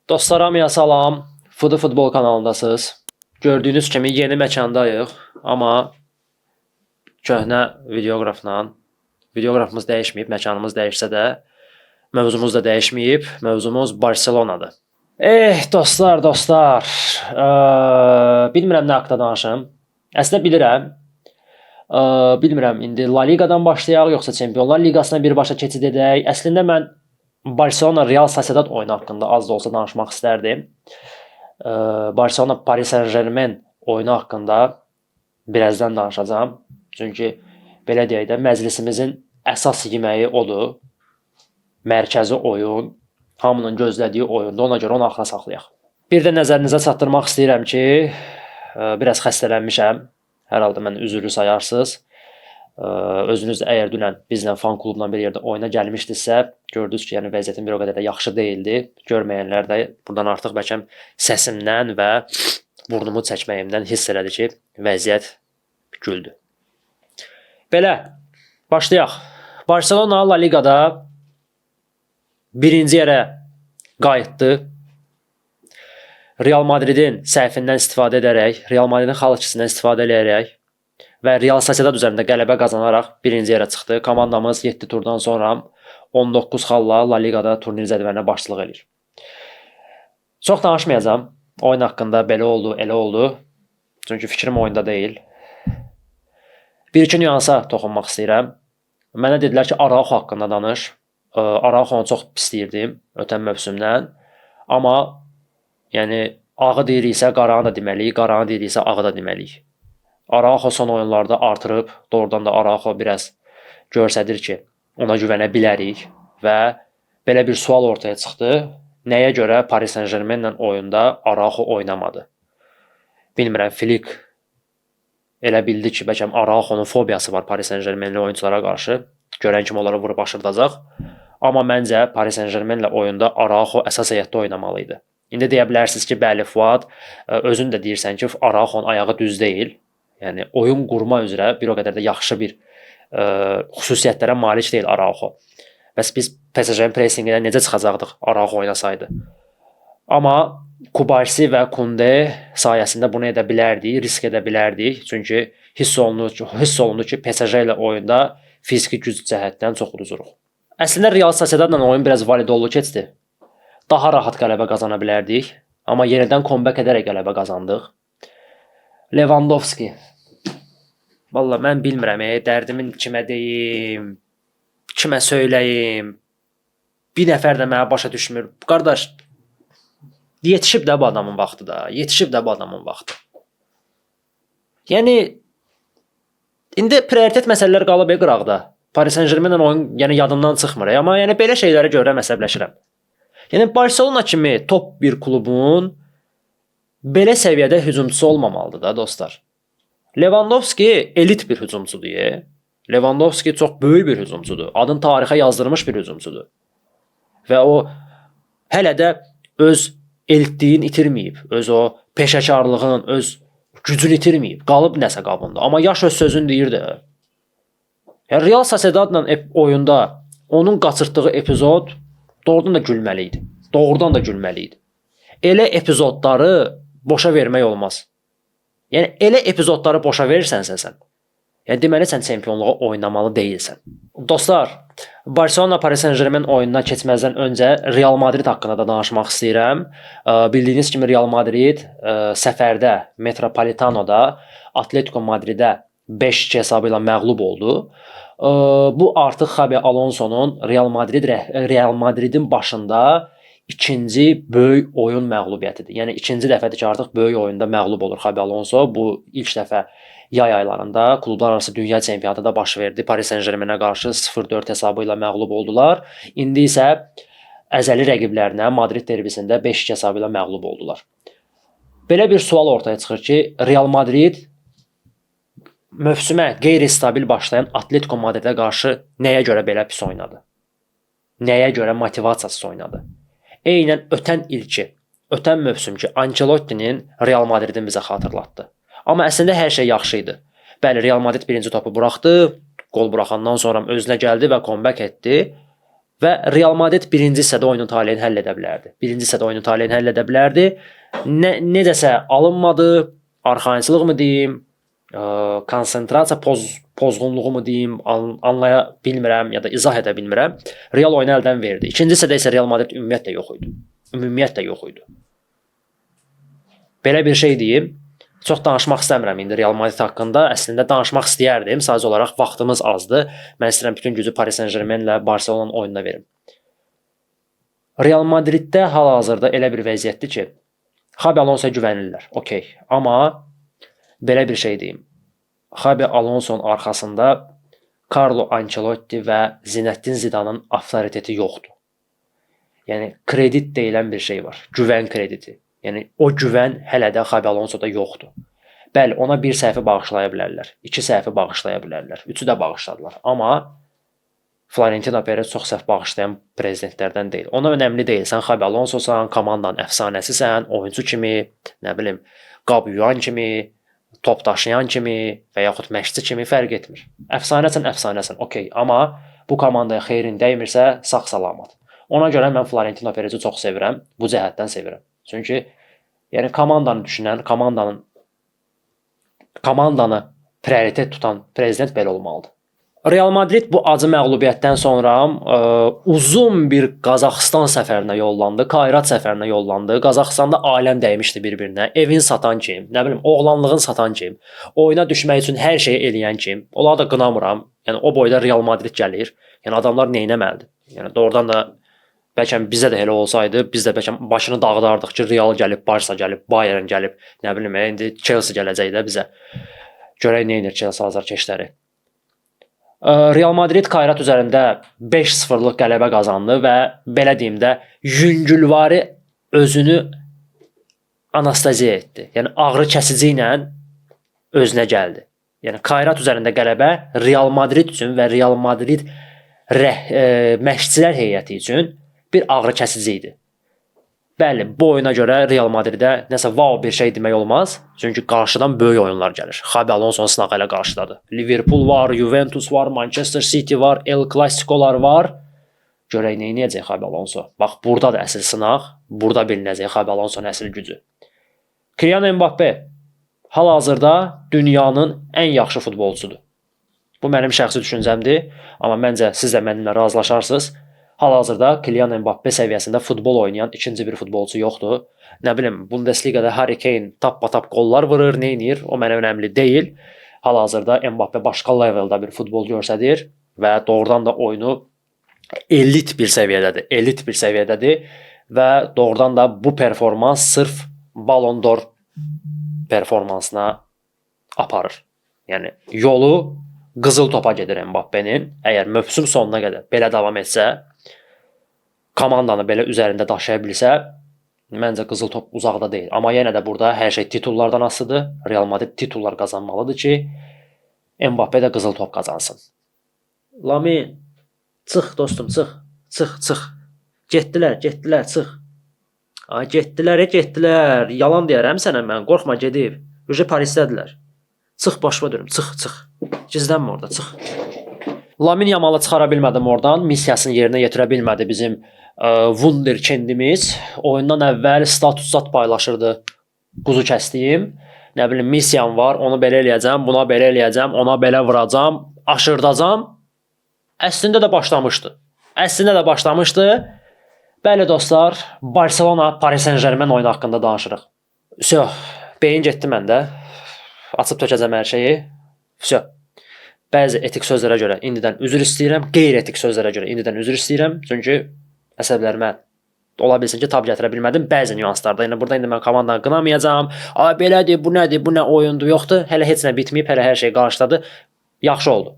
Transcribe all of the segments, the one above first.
Dostlar, hamıya salam. Fudu Futbol kanalındasınız. Gördüyünüz kimi yeni məkandayıq, amma köhnə videoqrafımız dəyişməyib, məkanımız dəyişsə də mövzumuz da dəyişməyib. Mövzumuz Barselonadır. Dostlar, bilmirəm nə haqqda danışım. Əslində bilirəm. Bilmirəm, indi La Ligadan başlayaq, yoxsa Çempionlar Liqasına birbaşa keçid edək. Əslində mən Barcelona Real Sociedad oyunu haqqında az da olsa danışmaq istərdim. Barcelona Paris Saint-Germain oyunu haqqında birazdan danışacağam. Çünki belə deyək də məclisimizin əsas yeməyi odur. Mərkəzi oyun, hamının gözlədiyi oyundur. Ona görə onu axıra saxlayaq. Bir də nəzərinizə çatdırmaq istəyirəm ki, biraz xəstələnmişəm. Hər halda mən üzürlü sayarsınız. Özünüz də əgər dünən bizlə fan klubundan bir yerdə oyuna gəlmişdinizsə, gördünüz ki, yəni vəziyyətim bir o qədər də yaxşı deyildi. Görməyənlər də buradan artıq bəlkə səsimdən və burnumu çəkməyimdən hiss elədi ki, vəziyyət güldü. Belə, başlayaq. Barcelona La Ligada birinci yerə qayıtdı. Real Madridin səhvindən istifadə edərək, Real Madridin xal ikisindən istifadə edərək və Real Sociedad üzərində qələbə qazanaraq birinci yerə çıxdı. Komandamız 7 turdan sonra 19 xalla La Ligada turnir cədvəlinə başçılıq edir. Çox danışmayacağam. Oyun haqqında belə oldu, elə oldu. Çünki fikrim oyunda deyil. Bir-iki nüansa toxunmaq istəyirəm. Mənə dedilər ki, Araujo haqqında danış. Araujo'nu çox pisləyirdim ötən mövsümdən. Amma yəni ağı deyiriksə qaranı da deməliyik, qaranı deyiriksə ağı da deməliyik. Araujo son oyunlarda artırıb, doğrudan da Araujo biraz göstərir ki, ona güvənə bilərik və belə bir sual ortaya çıxdı. Nəyə görə Paris Saint-Germain-lə oyunda Araujo oynamadı? Bilmirəm, Flick elə bildi ki, bəlkə Araujo'nun fobiyası var Paris Saint-Germain-li oyunculara qarşı. Görən kimi onları vurub aşırdacaq. Amma məncə Paris Saint-Germain-lə oyunda Araujo əsas heyətdə oynamalıydı. İndi deyə bilərsiniz ki, bəli Fuad, özün də deyirsən ki, Araujo'nun ayağı düz deyil. Yəni oyun qurma üzrə bir o qədər də yaxşı bir xüsusiyyətlərə malik deyil Araujo. Bəs biz PSG-nin pressingindən necə çıxacaqdıq Araujo oynasaydı? Amma Kubarsi və Kunde sayəsində bunu edə bilərdik, risk edə bilərdik. Çünki hiss olundu ki, PSG ilə oyunda fiziki güc cəhətdən çox uduruq. Əslində Real Sociedadla oyun biraz validollu keçdi. Daha rahat qələbə qazana bilərdik. Amma yenidən comeback edərək qələbə qazandıq. Lewandowski. Vallahi mən bilmirəm, dərdimin kimə deyim, kimə söyləyim. Bir nəfər də mənə başa düşmür. Qardaş, yetişib də bu adamın vaxtı da. Yetişib də bu adamın vaxtı. Yəni indi prioritet məsələlər qalıb qıraqda. Paris Saint-Germain-lə oyun yəni yadımdan çıxmır. Amma yəni belə şeylərə görə məsələşirəm. Yəni Barcelona kimi top bir klubun belə səviyyədə hücumçusu olmamalıdır da dostlar. Lewandowski elit bir hücumçudur. Lewandowski çox böyük bir hücumçudur. Adını tarixə yazdırmış bir hücumçudur. Və o hələ də öz elitliyin itirməyib. Öz o peşəkarlığının, öz gücünü itirməyib. Qalıb nəsə qabında. Amma yaş öz sözünü deyir də. Yəni Real Sociedadla oyunda onun qaçırtdığı epizod doğrudan da gülməli idi. Doğrudan da gülməli idi. Elə epizodları boşa vermək olmaz. Yəni elə epizodları boşa verirsənsə sən, yəni deməli sən çempionluğa oynamalı deyilsən. Dostlar, Barcelona Paris Saint-Germain oyununa keçməzdən öncə Real Madrid haqqında da danışmaq istəyirəm. Bildiyiniz kimi Real Madrid səfərdə Metropolitanoda Atletico Madridə 5-2 hesabı ilə məğlub oldu. Bu artıq Xabi Alonsonun Real Madridin başında ikinci böyük oyun məğlubiyyətidir. Yəni ikinci dəfədir ki, artıq böyük oyunda məğlub olur Xabi Alonso. Bu ilk dəfə yay aylarında klublararası dünya çempionatında baş verdi. Paris Saint-Germain-ə qarşı 0-4 hesabı ilə məğlub oldular. İndi isə əzəli rəqiblərinə Madrid derbisində 5-2 hesabı ilə məğlub oldular. Belə bir sual ortaya çıxır ki, Real Madrid mövsümə qeyri-stabil başlayan Atletico Madridə qarşı nəyə görə belə pis oynadı? Nəyə görə motivasiyasız oynadı? Eynən ötən mövsümki Ancelottinin Real Madridin bizə xatırlatdı. Amma əslində hər şey yaxşı idi. Bəli, Real Madrid birinci topu buraxdı, qol buraxandan sonra özünə gəldi və comeback etdi. Və Real Madrid birinci hissədə oyunun taleyini həll edə bilərdi. Birinci hissədə oyunun taleyini həll edə bilərdi. Necəsə alınmadı, arxayınçılıq mı deyim, konsentrasiya pozğunluğu mu deyim, anlaya bilmirəm ya da izah edə bilmirəm. Real oyunu əldən verdi. İkinci hissədə isə Real Madrid ümumiyyətlə yox idi. Ümumiyyətlə yox idi. Belə bir şey deyim. Çox danışmaq istəmirəm indi Real Madrid haqqında. Əslində danışmaq istəyərdim. Sadəcə olaraq vaxtımız azdır. Mən istəyirəm bütün gücü Paris Saint-Germain ilə Barcelonanın oyununa verim. Real Madriddə hal-hazırda elə bir vəziyyətdir ki, Xabi Alonso'ya güvənirlər. Okay. Amma belə bir şey deyim. Xabi Alonso'nun arxasında Carlo Ancelotti və Zinedine Zidane'ın avtoriteti yoxdur. Yəni kredit deyilən bir şey var. Güvən krediti. Yəni o güvən hələ də Xabi Alonso'da yoxdur. Bəli, ona bir səhvi bağışlaya bilərlər, 2 səhvi bağışlaya bilərlər, 3-ü də bağışladılar. Amma Florentino Perez çox səhv bağışlayan prezidentlərdən deyil. Ona önəmli deyil. Sən Xabi Alonso'san, komandanın əfsanəsisən, oyunçu kimi, nə bilim, qab yuyan kimi, top daşıyan kimi və yaxud məşqçi kimi fərq etmir. Əfsanəsən, okey. Amma bu komandaya xeyrin dəymirsə, sağ-salamat. Ona görə mən Florentino Perez'i çox sevirəm, bu cəhətdən sevirəm. Çünki yəni komandanı düşünən, komandanı prioritet tutan prezident belə olmalıdır. Real Madrid bu acı məğlubiyyətdən sonra uzun bir Qazaxıstan səfərinə yollandı, Kayrat səfərinə yollandı. Qazaxıstanda aləm dəymişdi bir-birinə. Evin satan kim, nə bilim, oğlanlığın satan kim, oyuna düşmək üçün hər şeyi eləyən kim. Onları da qınamıram. Yəni o boyda Real Madrid gəlir. Yəni adamlar nə etməlidir? Yəni doğrudan da bəlkə bizə də elə olsaydı, biz də bəlkə başını dağıdardıq ki, Real gəlib, Barça gəlib, Bayern gəlib, nə bilim, indi Chelsea gələcək də bizə. Görək nə edir Chelsea azarkeşləri. Real Madrid Kayrat üzərində 5-0'lıq qələbə qazandı və belə deyim də yüngülvari özünü anastaziya etdi. Yəni ağrı kəsici ilə özünə gəldi. Yəni Kayrat üzərində qələbə Real Madrid üçün və Real Madrid məşqçilər heyəti üçün bir ağrı kəsici idi. Bəli, bu oyuna görə Real Madridə nəsə wow bir şey demək olmaz. Çünki qarşıdan böyük oyunlar gəlir. Xabi Alonso'nun sınağı ilə qarşıdadır. Liverpool var, Juventus var, Manchester City var, El Clasico'lar var. Görək nə edəcək Xabi Alonso. Bax, burada da əsl sınaq, burada bilinəcək Xabi Alonso'nun əsl gücü. Kylian Mbappé hal-hazırda dünyanın ən yaxşı futbolçusudur. Bu mənim şəxsi düşüncəmdir, amma məncə siz də mənimlə razılaşarsınız. Hal-hazırda Kylian Mbappé səviyyəsində futbol oynayan ikinci bir futbolçu yoxdur. Nə bilim, Bundesliqada Harry Kane tap-patap qollar vurur, nə edir? O mənə önəmli deyil. Hal-hazırda Mbappé başqa leveldə bir futbol göstərir və doğrudan da oyunu elit bir səviyyədədir və doğrudan da bu performans sırf Ballon d'Or performansına aparır. Yəni yolu qızıl topa gedir Mbappé'nin. Əgər mövsüm sonuna qədər belə davam etsə, komandanı belə üzərində daşıya bilsə, məncə qızıl top uzaqda deyil. Amma yenə də burada hər şey titullardan asılıdır. Real Madrid titullar qazanmalıdır ki, Mbappé də qızıl top qazansın. Lamin, çıx dostum, çıx. Çıx. Getdilər, çıx. Ay, getdilər. Yalan deyərəm sənə mən, qorxma gedib. Ücə Parisdədirlər. Çıx, başıma dönüm, çıx. Gizlənmə orada, çıx. Lamin Yamalı çıxara bilmədim oradan, missiyasını yerinə yetirə bilmədi bizim Wunderkindimiz. Oyundan əvvəl status paylaşırdı. Quzu kəsdiyim. Nə bilim, missiyam var, onu belə eləyəcəm, buna belə eləyəcəm, ona belə vuracam, aşırdacam. Əslində də başlamışdı. Bəli dostlar, Barcelona Paris Saint-Germain oyunu haqqında danışırıq. Beyin getdi məndə. Açıb tökəcəm hər şeyi. Bəzi etik sözlərə görə indidən üzr istəyirəm, qeyri-etik sözlərə görə indidən üzr istəyirəm. Çünki əsəblərimə ola bilsin ki, tab gətirə bilmədim bəzi nüanslarda. Yəni burada indi mən komandanı qınamayacağam. Ay belədir, bu nədir, bu nə oyundur, yoxdur. Hələ heç nə bitməyib, hələ hər şey qarşıdadır. Yaxşı oldu.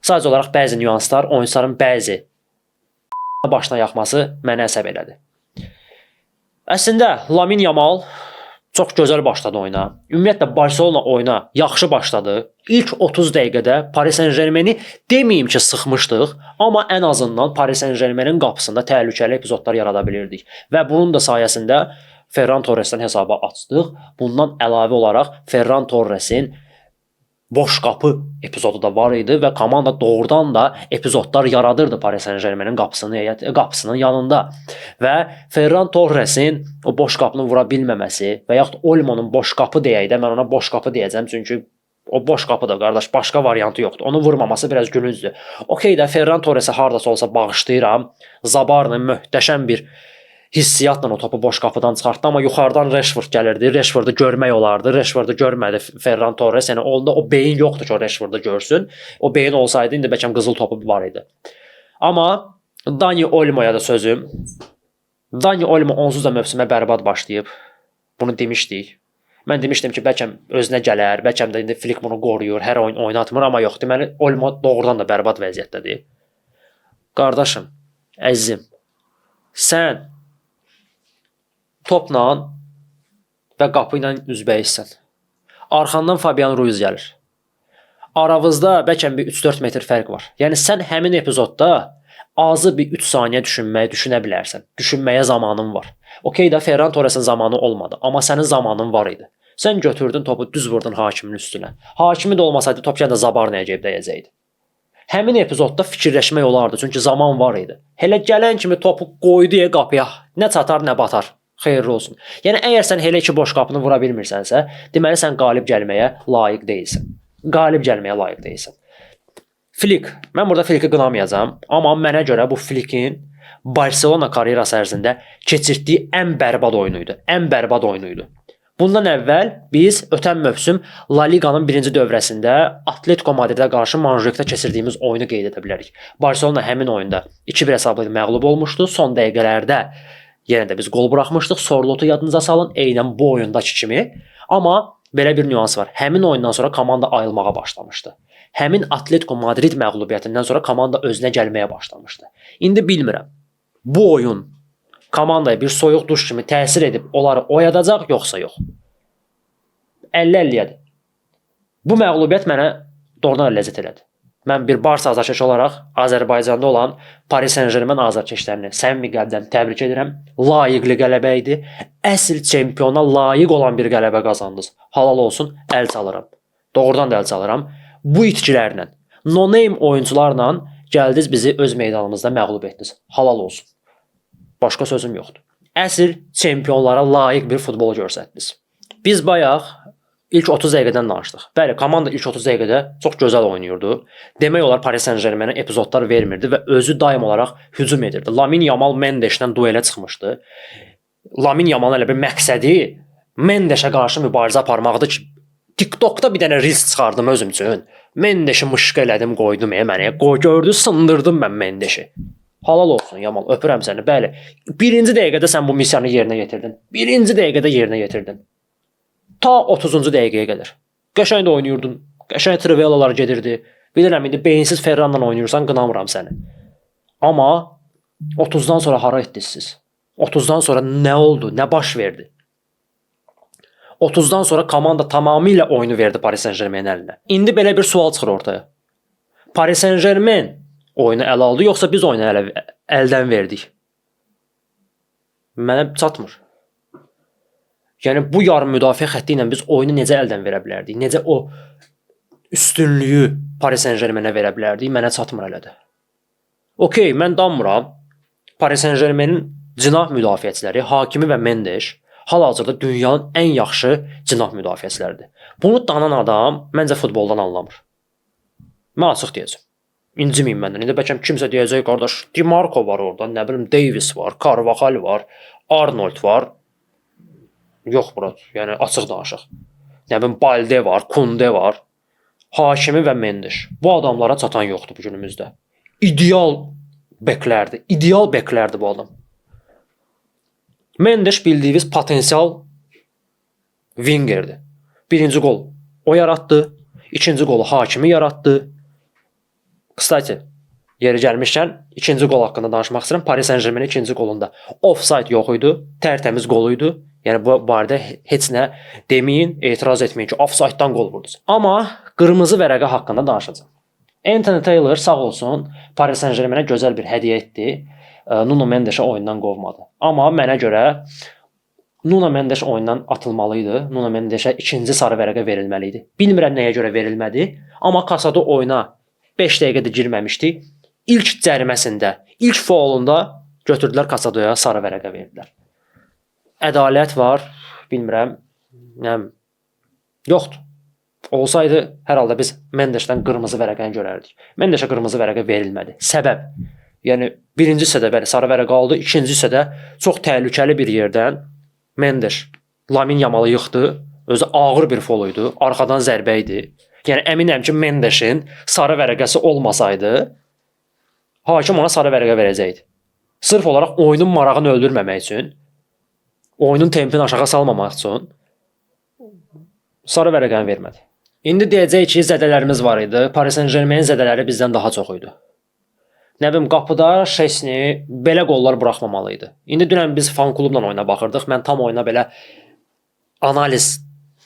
Sadəcə olaraq bəzi nüanslar, oyunçuların bəzi başına yaxması mənə əsəb elədi. Əslində Lamin Yamal çox gözəl başladı oyuna. Ümumiyyətlə Barcelona oyuna yaxşı başladı. İlk 30 dəqiqədə Paris Saint-Germaini deməyim ki, sıxmışdıq, amma ən azından Paris Saint-Germainin qapısında təhlükəli epizodlar yarada bilirdik. Və bunun da sayəsində Ferran Torresdən hesabı açdıq. Bundan əlavə olaraq Ferran Torresin boş qapı epizodu da var idi və komanda doğrudan da epizodlar yaradırdı Paris Saint-Germainin qapısının yanında. Və Ferran Torresin o boş qapını vura bilməməsi və yaxud Olmonun boş qapı deyək də, mən ona boş qapı deyəcəm çünki o boş qapı da qardaş, başqa variantı yoxdur. Onu vurmaması biraz gülüncdür. Okey də Ferran Torresi hardasa olsa bağışlayıram. Zabarla möhtəşəm bir hissiyatla o topu boş qapıdan çıxartdı, amma yuxarıdan Rashford gəlirdi. Rashfordu görmək olardı. Rashfordu görmədi Ferran Torres. Yəni onda o beyin yoxdur ki, o Rashfordu görsün. O beyin olsaydı indi bəlkə qızıl topu var idi. Amma Dani Olmoya da sözüm. Dani Olmo onsuz da mövsümə bərbad başlayıb. Bunu demişdik. Mən demişdim ki, bəlkə özünə gələr, bəlkə də indi Flick bunu qoruyur, hər oyun oynatmır, amma yox, deməli Olmo doğrudan da bərbad vəziyyətdədir. Qardaşım, əzizim, sən topla və qapı ilə üzbəyizsən. Arxandan Fabian Ruiz gəlir. Aravızda bəlkə bir 3-4 metr fərq var. Yəni sən həmin epizodda azı bir 3 saniyə düşünə bilərsən. Düşünməyə zamanın var. Okey də Ferran Torresin zamanı olmadı, amma sənin zamanın var idi. Sən götürdün topu düz vurdun hakimin üstünə. Hakimi də olmasaydı top yenə də Zabarnaya gəlib dəyəcəkdi. Həmin epizodda fikirləşmək olardı, çünki zaman var idi. Hələ gələn kimi topu qoydu qapıya. Nə çatar, nə batar. Xeyirli olsun. Yəni əgər sən hələ iki boş qapını vura bilmirsənsə, deməli sən qalib gəlməyə layiq deyilsən. Qalib gəlməyə layiq deyilsən. Flick, mən burada Flick'i qınamayacağam, amma mənə görə bu Flick'in Barcelona karyerası ərzində keçirtdiyi ən bərbad oyunu idi. Ən bərbad oyunu idi. Bundan əvvəl biz ötən mövsüm La Liga'nın birinci dövrəsində Atletico Madridə qarşı Manjekdə keçirdiyimiz oyunu qeyd edə bilərik. Barcelona həmin oyunda 2-1 hesabla məğlub olmuşdu. Son dəqiqələrdə yenə də biz qol buraxmışdıq. Sorlotu yadınıza salın, eynən bu oyundakı kimi. Amma belə bir nüans var. Həmin oyundan sonra komanda ayılmağa başlamışdı. Həmin Atletico Madrid məğlubiyyətindən sonra komanda özünə gəlməyə başlamışdı. İndi bilmirəm. Bu oyun komandaya bir soyuq duş kimi təsir edib onları oyadacaq yoxsa yox. 50-50-dir. Bu məğlubiyyət mənə doğrudan ləzzət elədi. Mən bir Barsa azarkeşi olaraq Azərbaycanda olan Paris Saint-Germain azarkeşlərini səmimi qəlbdən təbrik edirəm. Layiqli qələbə idi. Əsl çempiona layiq olan bir qələbə qazandınız. Halal olsun, əl çalıram. Doğrudan da əl çalıram. Bu itkilərlə, no-name oyuncularla gəldiniz bizi öz meydanımızda məğlub etdiniz. Halal olsun. Başqa sözüm yoxdur. Əsl çempionlara layiq bir futbol göstərdiniz. Biz bayaq ilk 30 dəqiqədən danışdıq. Bəli, komanda ilk 30 dəqiqədə çox gözəl oynayırdı. Demək olar Paris Saint-Germain epizodlar vermirdi və özü daim olaraq hücum edirdi. Lamine Yamal Mendeslə duelə çıxmışdı. Lamine Yamalın elə bir məqsədi Mendesə qarşı mübarizə aparmaqdı ki, TikTokda bir dənə reels çıxardım özüm üçün. Mendesi mışqa elədim, qoydum mənə. Gördü, sındırdım mən Mendesi. Halal olsun Yamal, öpürəm səni. Bəli, birinci dəqiqədə sən bu missiyanı yerinə yetirdin. Birinci dəqiqədə yerinə yetirdin. Ta 30-cu dəqiqəyə qədər. Qəşəng də oynayırdın. Qəşəng trivialalar gedirdi. Bilirəm, indi beyinsiz Ferranla oynayırsan, qınamıram səni. Amma 30-dan sonra hara etdiniz siz? 30-dan sonra nə oldu? Nə baş verdi? 30-dan sonra komanda tamamilə oyunu verdi Paris Saint-Germain əlinə. İndi belə bir sual çıxır ortaya. Paris Saint-Germain oyunu əl aldı, yoxsa biz oyunu əldən verdik? Mənə çatmır. Yəni bu yarım müdafiə xətti ilə biz oyunu necə əldən verə bilərdik? Necə o üstünlüyü Paris Saint-Germainə verə bilərdik? Mənə çatmır hələ də. Okey, mən danmıram. Paris Saint-Germainin cinah müdafiəçiləri Hakimi və Mendes hal-hazırda dünyanın ən yaxşı cinah müdafiəçiləridir. Bunu danan adam məncə futboldan anlamır. Mən açıq deyəcəm. İnciməyin məndən. İndi bəlkə kimsə deyəcək, qardaş, Di Marco var orada, nə bilim Davis var, Carvajal var, Arnold var. Yox Murat, yəni açıq danışıq. Nə bilim Balde var, Kunde var. Hakimi və Mendes. Bu adamlara çatan yoxdur bu günümüzdə. İdeal beklərdir. İdeal beklərdir bu adam. Mendes bildiyiniz potensial wingerdir. Birinci gol o yaratdı. İkinci golu Hakimi yaratdı. Kısaca, yeri gəlmişkən ikinci gol haqqında danışmaq istəyirəm. Paris Saint-Germain ikinci golunda offside yox idi, tərtəmiz gol idi. Yəni bu barədə heç nə deməyin, etiraz etməyin ki, offside-dan gol vurdunuz. Amma qırmızı vərəqə haqqında danışacağam. Anthony Taylor sağ olsun Paris Nuno Mendes oyundan atılmalıydı. Nuno Mendesə ikinci sarı vərəqə verilməli idi. Bilmirəm nəyə görə verilmədi, amma Casado oyuna 5 dəqiqə də girməmişdi. İlk cəriməsində, ilk faulunda götürdülər Casadoya sarı vərəqə verdilər. Ədalət var, bilmirəm. Yoxdur. Olsaydı hər halda biz Mendesdən qırmızı vərəqəni görərdik. Mendesə qırmızı vərəqə verilmədi. Səbəb, yəni birinci hissədə bəli sarı vərəq aldı, ikinci hissədə çox təhlükəli bir yerdən Mendes Lamine Yamalı yıxdı. Özü ağır bir foul idi, arxadan zərbə idi. Yəni əminəm ki, Mendesin sarı vərəqəsi olmasaydı, hakim ona sarı vərəqə verəcəkdi. Sırf olaraq oyunun marağını öldürməmək üçün, oyunun tempini aşağı salmamaq üçün sarı vərəqəni vermədi. İndi deyəcək ki, zədələrimiz var idi. Paris Saint-Germain zədələri bizdən daha çox idi. Nə bilim, qapıda Şesni belə qollar buraxmamalı idi. İndi dünən biz fan klubla oyuna baxırdıq. Mən tam oyuna belə analiz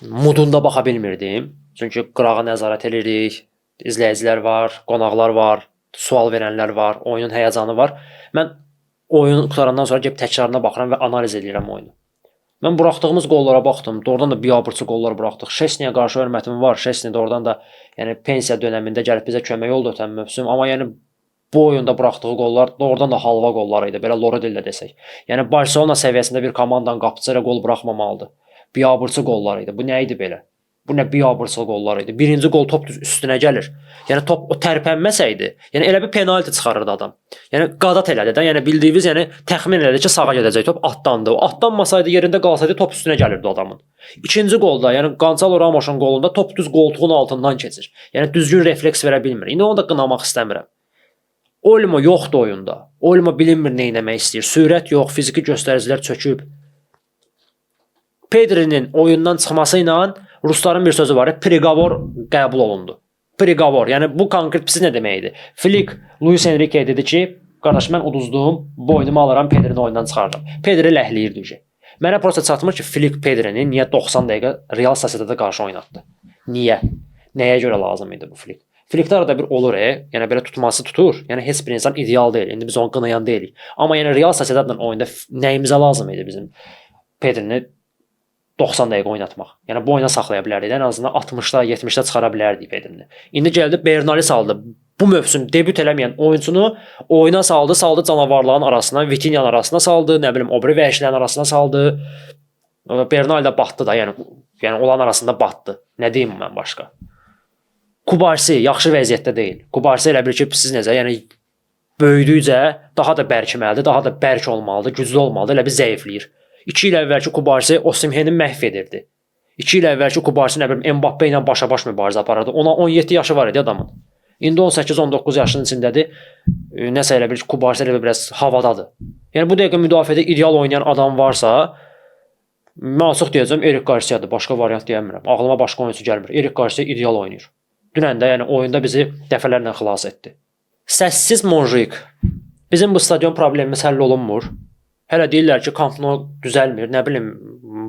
mudunda baxa bilmirdim. Çünki qırağa nəzarət edirik, izləyicilər var, qonaqlar var, sual verənlər var, oyunun həyəcanı var. Mən oyun qutarandan sonra gəlib təkrarına baxıram və analiz edirəm oyunu. Mən buraxdığımız qollara baxdım. Doğrudan da biabırçı qollar buraxdıq. Şesniyə qarşı hörmətim var. Şesni də oradan da yəni pensiya dövründə gəlib bizə kömək oldu ötən mövsüm, amma yəni bu oyunda buraxdığı qollar doğrudan da halva qolları idi. Belə Lora dillə desək. Yəni Barcelona səviyyəsində bir komandanın qapıçısı ilə qol buraxmamalıdır. Biabırçı qollar idi. Bu nə idi belə? Bu nə biabırçı qollar idi? Birinci qol top üstünə gəlir. Yəni top o tərpənməsəydi, yəni elə bir penalti çıxarırdı adam. Yəni qadat elədi də, yəni bildiyiniz, yəni təxmin elədi ki, sağa gedəcək top, atdandı. O atdanmasaydı, yerində qalsaydı top üstünə gəlirdi adamın. İkinci qolda, yəni Gonçalo Ramos'un qolunda top düz qoltuğun altından keçir. Yəni düzgün refleks verə bilmir. İndi onu da qınamaq istəmirəm. Olmo yoxdur oyunda. Olmo bilinmir nə etmək istəyir. Sürət yox, fiziki göstəricilər çöküb. Pedri'nin oyundan çıxması ilə rusların bir sözü var, prigovor qəbul olundu. Prigovor, yəni bu konkret pis nə deməkdir? Flick Luis Enrique dedi ki, qardaş mən uduzdum, boynumu alıram, Pedri'ni oyundan çıxarıram. Pedri ləhləyirdi ki. Mənə prosta çatmır ki, Flick Pedri'ni niyə 90 dəqiqə Real Sociedad'a qarşı oynatdı? Niyə? Nəyə görə lazım idi bu Flick? Flickdə arada bir olur, yəni belə tutması tutur. Yəni heç bir insan ideal deyil. İndi biz onu qınayan deyilik. Amma yəni Real Sociedad'la oyunda nəyimizə lazım idi bizim Pedri'ni 90 dəqiqə oynatmaq. Yəni bu oyuna saxlaya bilərdik. Ən azından 60-da, 70-də çıxara bilərdik Pedrini. İndi gəldi Bernali saldı. Bu mövsüm debüt eləməyən oyunçunu oyuna saldı canavarların arasına, Vitinha'nın arasına saldı, nə bilim, o biri vəhşilərin arasına saldı. Bernali də batdı da, yəni olan arasında batdı. Nə deyim mən başqa? Kubarsi yaxşı vəziyyətdə deyil. Kubarsi elə bir ki, siz necə, yəni böyüdükcə daha da bərkiməlidir, daha da bərk olmalıdır, güclü olmalıdır, elə bir zəifləyir. 2 il əvvəlki Kubarsi Osimheni məhv edirdi. 2 il əvvəlki Kubarsi nə bilim Mbappe ilə başa-baş mübarizə aparırdı. Ona 17 yaşı var idi adamın. İndi 18-19 yaşının içindədir. Nəsə elə bir Kubarsi elə biraz havadadır. Yəni bu dəqiqə müdafiədə ideal oynayan adam varsa, mən açıq deyəcəm Erik Garcia'dır. Başqa variant deyəmirəm. Ağlıma başqa oyunçu gəlmir. Erik Garcia ideal oynayır. Dünən də yəni oyunda bizi dəfələrlə xilas etdi. Səssiz Monjuik. Bizim bu stadion problemimiz həll olunmur. Hələ deyirlər ki, Camp Nou düzəlmir. Nə bilim,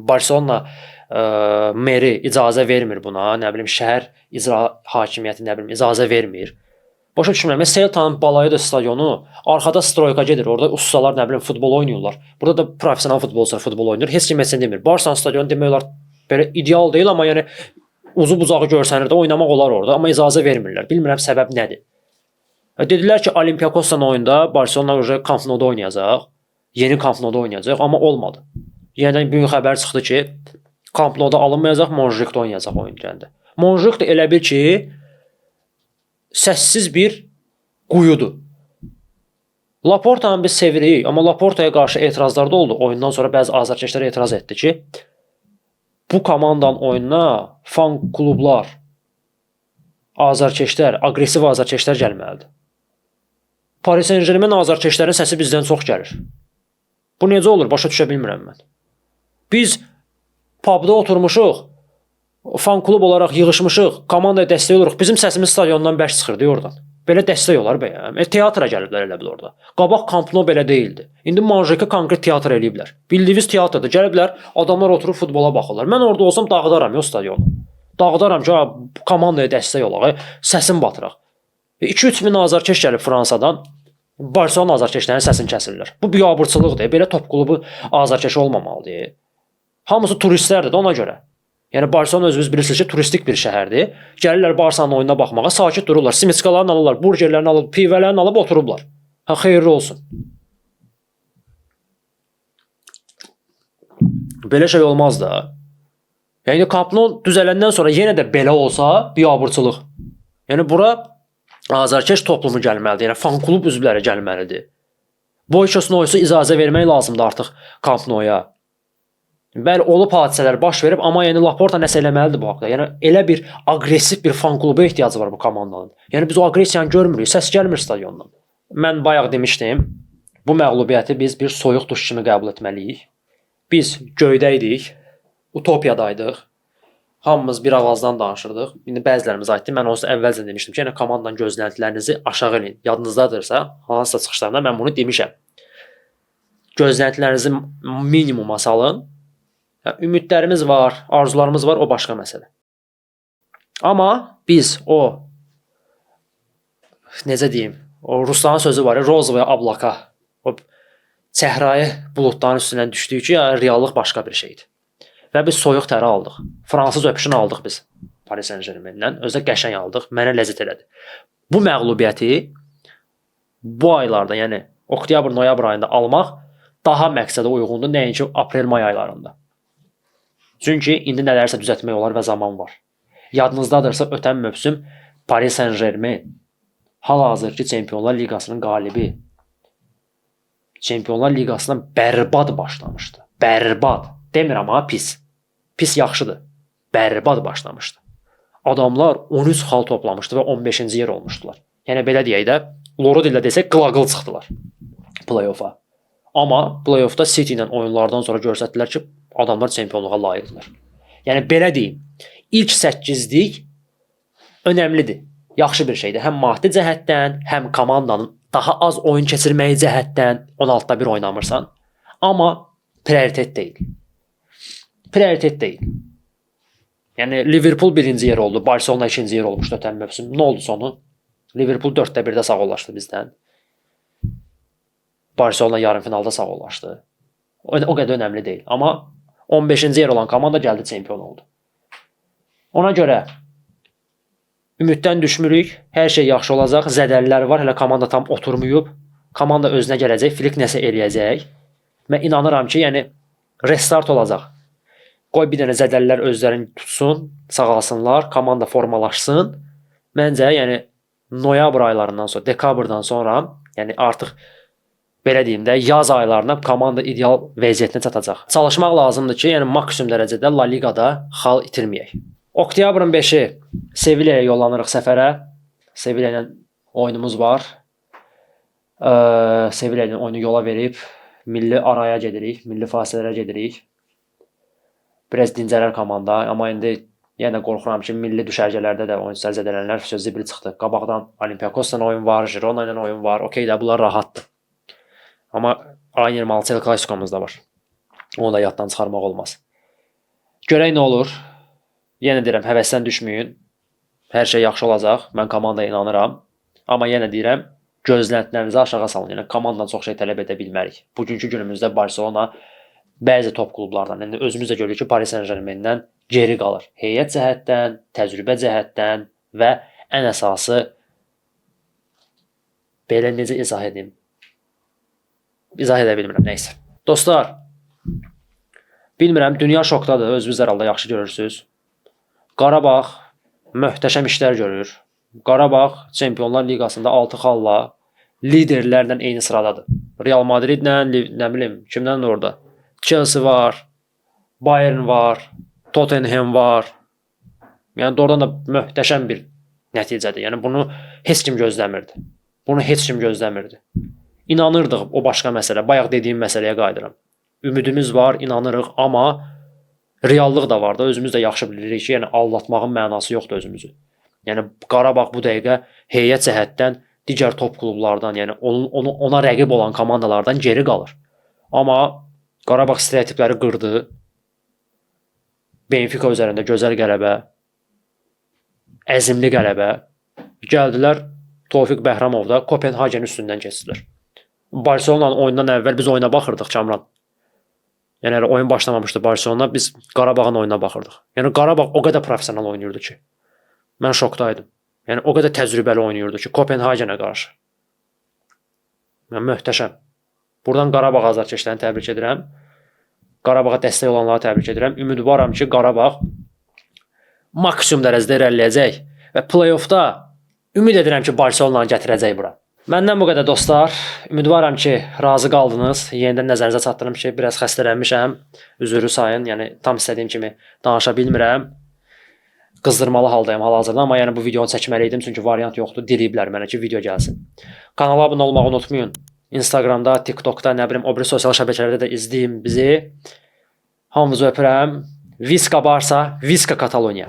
Barcelona meri icazə vermir buna. Nə bilim, şəhər icra hakimiyyəti nə bilim icazə vermir. Başa düşmürəm. Celta'nın Balayı stadionu arxada stroyka gedir. Orada ustalar nə bilim futbol oynayırlar. Burada da professional futbolçular futbol oynayır. Heç kim heç nə demir. Barcelona stadionu demək olar belə ideal deyil, amma yəni uzu bucağı görsənir də oynamaq olar orada, amma icazə vermirlər. Bilmirəm səbəb nədir. Dedilər ki, Olympiakosla oyunda Barcelona Camp Nou-da oynayacaq. Yeni Camp Nou-da oynayacaq, amma olmadı. Yenidən bir gün xəbər çıxdı ki, Camp Nou-da alınmayacaq, Monjuik'da oynayacaq oyun gəndə. Monjuik də elə bil ki, səssiz bir quyudur. Laportanı biz sevirik, amma Laportaya qarşı etirazlar da oldu. Oyundan sonra bəzi azarkeşlər etiraz etdi ki, bu komandanın oyununa fan klublar, azarkeşlər, aqressiv azarkeşlər gəlməlidir. Paris Saint-Germain azarkeşlərin səsi bizdən çox gəlir. Bu necə olur? Başa düşə bilmirəm mən. Biz pubda oturmuşuq, fan klub olaraq yığışmışıq, komandaya dəstək oluruq. Bizim səsimiz stadiondan bərk çıxırdı oradan. Belə dəstək olar bəyəm. Teatra gəliblər elə bil orada. Qabaq Camp Nou belə deyildi. İndi Monjuikə konkret teatr eləyiblər. Bildiyiniz teatrdır. Gəliblər, adamlar oturub futbola baxırlar. Mən orada olsam dağıdaram o stadionu. Dağıdaram ki, komandaya dəstək olaq, səsim batıraq. 2-3 min azarkeş gəlib Fransadan. Barcelona azarkeşlərinin səsini kəsirlər. Bu biabırçılıqdır. Belə top klubu azarkeş olmamalıdır. Hamısı turistlərdir də ona görə. Yəni Barselona özünüz bilirsiniz ki, turistik bir şəhərdir. Gəlirlər Barsanın oyununa baxmağa, sakit dururlar. Simiskalarını alırlar, burgerlərini alıb, pivələrini alıb oturublar. Ha, xeyirli olsun. Belə şey olmaz da. Yəni Camp Nou düzələndən sonra yenə də belə olsa, biabırçılıq. Yəni bura azarkeş toplumu gəlməlidir. Yəni fan klub üzvləri gəlməlidir. Boykosuna icazə vermək lazımdır artıq Camp Nou-ya. Bəli, olub hadisələr baş verib, amma yəni Laporta nəsə eləməlidir bu haqda. Yəni elə bir aqressiv bir fan kluba ehtiyacı var bu komandanın. Yəni biz o aqressiyanı görmürük, səs gəlmir stadiondan. Mən bayaq demişdim, bu məğlubiyyəti biz bir soyuq duş kimi qəbul etməliyik. Biz göydə idik, utopiyadaydıq. Hamımız bir ağızdan danışırdıq. İndi bəzilərimiz aiddir. Mən onsuz əvvəlcə demişdim ki, yəni komandanın gözləntilərinizi aşağı eləyin. Yadınızdadırsa, hansısa çıxışlarında mən bunu demişəm. Gözləntilərinizi minimuma salın. Ümidlərimiz var, arzularımız var, o başqa məsələ. Amma biz o necə deyim, o Ruslanın sözü var ya, rozovaya ablaka, o çəhrayı buludların üstündən düşdüyü ki, reallıq başqa bir şeydir. Və biz soyuq təri aldıq. Fransız öpüşünü aldıq biz Paris Saint-Germain-dən. Özdə qəşəng aldıq, mənə ləzzət elədi. Bu məğlubiyyəti bu aylarda, yəni oktyabr-noyabr ayında almaq daha məqsədə uyğundur, nəinki aprel-may aylarında. Çünki indi nələrsə düzəltmək olar və zaman var. Yadınızdadırsa, ötən mövsüm Paris Saint-Germain hal-hazırki Çempionlar Liqasının qalibi. Çempionlar Liqasına bərbad başlamışdı. Bərbad. Demirəm amma pis. Pis yaxşıdır. Bərbad başlamışdı. Adamlar 13 xal toplamışdı və 15-ci yer olmuşdular. Yəni belə deyək də, Loro dillə desək, qılaqıl çıxdılar play-offa. Amma play-offda City ilə oyunlardan sonra göstərdilər ki, adamlar çempionluğa layiqdirlər. Yəni belə deyim, ilk 8-lik önəmlidir. Yaxşı bir şeydir. Həm maddi cəhətdən, həm komandanın daha az oyun keçirməyi cəhətdən 16-da 1 oynamırsan. Amma prioritet deyil. Prioritet deyil. Yəni Liverpool 1-ci yer oldu, Barcelona 2-ci yer olmuşdu ötən mövsüm. Nə oldu sonu? Liverpool 4-də 1-də sağollaşdı bizdən. Barcelona yarımfinalda sağollaşdı. O qədər önəmli deyil. Amma 15-ci yer olan komanda gəldi çempion oldu. Ona görə ümiddən düşmürük. Hər şey yaxşı olacaq. Zədəlilər var. Hələ komanda tam oturmayıb. Komanda özünə gələcək. Flick nəsə eləyəcək. Mən inanıram ki, yəni restart olacaq. Qoy bir dənə zədəlilər özlərini tutsun, sağalsınlar, komanda formalaşsın. Məncə, yəni noyabr aylarından sonra, dekabrdan sonra, yəni artıq belə deyim də, yaz aylarına komanda ideal vəziyyətinə çatacaq. Çalışmaq lazımdır ki, yəni maksimum dərəcədə La Ligada xal itirməyək. Oktyabrın 5-i Sevillaya yollanırıq səfərə. Sevilla ilə oyunumuz var. Sevilla ilə oyunu yola verib milli araya gedirik, milli fasilələrə gedirik. Biraz dincələr komanda, amma indi yenə qorxuram ki, milli düşərgələrdə də oyunçular zədələnlər zibil çıxdı. Qabaqdan Olympiakosla oyun var, Girona ilə oyun var. Okey də, bunlar rahatdır. Amma ayın 26-sı El Clasico'muz da var. Onu da yaddan çıxarmaq olmaz. Görək nə olur. Yenə deyirəm, həvəsdən düşməyin. Hər şey yaxşı olacaq. Mən komandaya inanıram. Amma yenə deyirəm, gözləntilərinizi aşağı salın. Yəni komandadan çox şey tələb edə bilmərik. Bugünkü günümüzdə Barcelona bəzi top klublardan, yəni özümüz də görürük ki, Paris Saint-Germain-dən geri qalır. Heyət cəhətdən, təcrübə cəhətdən və ən əsası belə necə izah edim? İzah edə bilmirəm, nəysə. Dostlar, bilmirəm, dünya şokdadır, özünüz herhalde yaxşı görürsünüz. Qarabağ möhtəşəm işlər görür. Qarabağ Çempionlar Liqasında 6 xalla liderlərlə eyni sıradadır. Real Madridlə, nə bilim, kimdən orada? Chelsea var, Bayern var, Tottenham var. Yəni doğrudan da möhtəşəm bir nəticədir. Yəni bunu heç kim gözləmirdi. İnanırdıq, o başqa məsələ. Bayaq dediyim məsələyə qayıdıram. Ümidimiz var, inanırıq, amma reallıq da var da, özümüz də yaxşı bilirik ki, yəni aldatmağın mənası yoxdur özümüzü. Yəni Qarabağ bu dəqiqə heyət cəhətdən digər top klublardan, yəni ona rəqib olan komandalardan geri qalır. Amma Qarabağ stereotipləri qırdı. Benfica üzərində gözəl qələbə, əzimli qələbə. Gəldilər Tofiq Bəhramovda Kopenhagen üstündən keçdilər. Barcelona'nın oyundan əvvəl biz oyuna baxırdıq, Kamran. Yəni elə oyun başlamamışdı Barselona, biz Qarabağın oyununa baxırdıq. Yəni Qarabağ o qədər professional oynayırdı ki, mən şokdaydım. Yəni o qədər təcrübəli oynayırdı ki, Kopenhagenə qarşı. Mən möhtəşəm. Buradan Qarabağ azarkeşlərini təbrik edirəm. Qarabağa dəstək olanları təbrik edirəm. Ümidvaram ki, Qarabağ maksimum dərəcədə irəliləyəcək və play-offda ümid edirəm ki, Barselonanı gətirəcək bura. Məndən bu qədər dostlar. Ümidvaram ki, razı qaldınız. Yenidən nəzərinizə çatdırım ki, biraz xəstələnmişəm. Üzrü sayın. Yəni tam istədiyim kimi danışa bilmirəm. Qızdırmalı haldayım hal-hazırda, amma yəni bu videonu çəkməli idim çünki variant yoxdur. Diləyiblər mənə ki, video gəlsin. Kanala abunə olmağı unutmayın. Instagramda, TikTokda, nə bilim, o biri sosial şəbəkələrdə də izləyin bizi. Hamınızı öpürəm. Viska Barsa, Viska Kataloniya.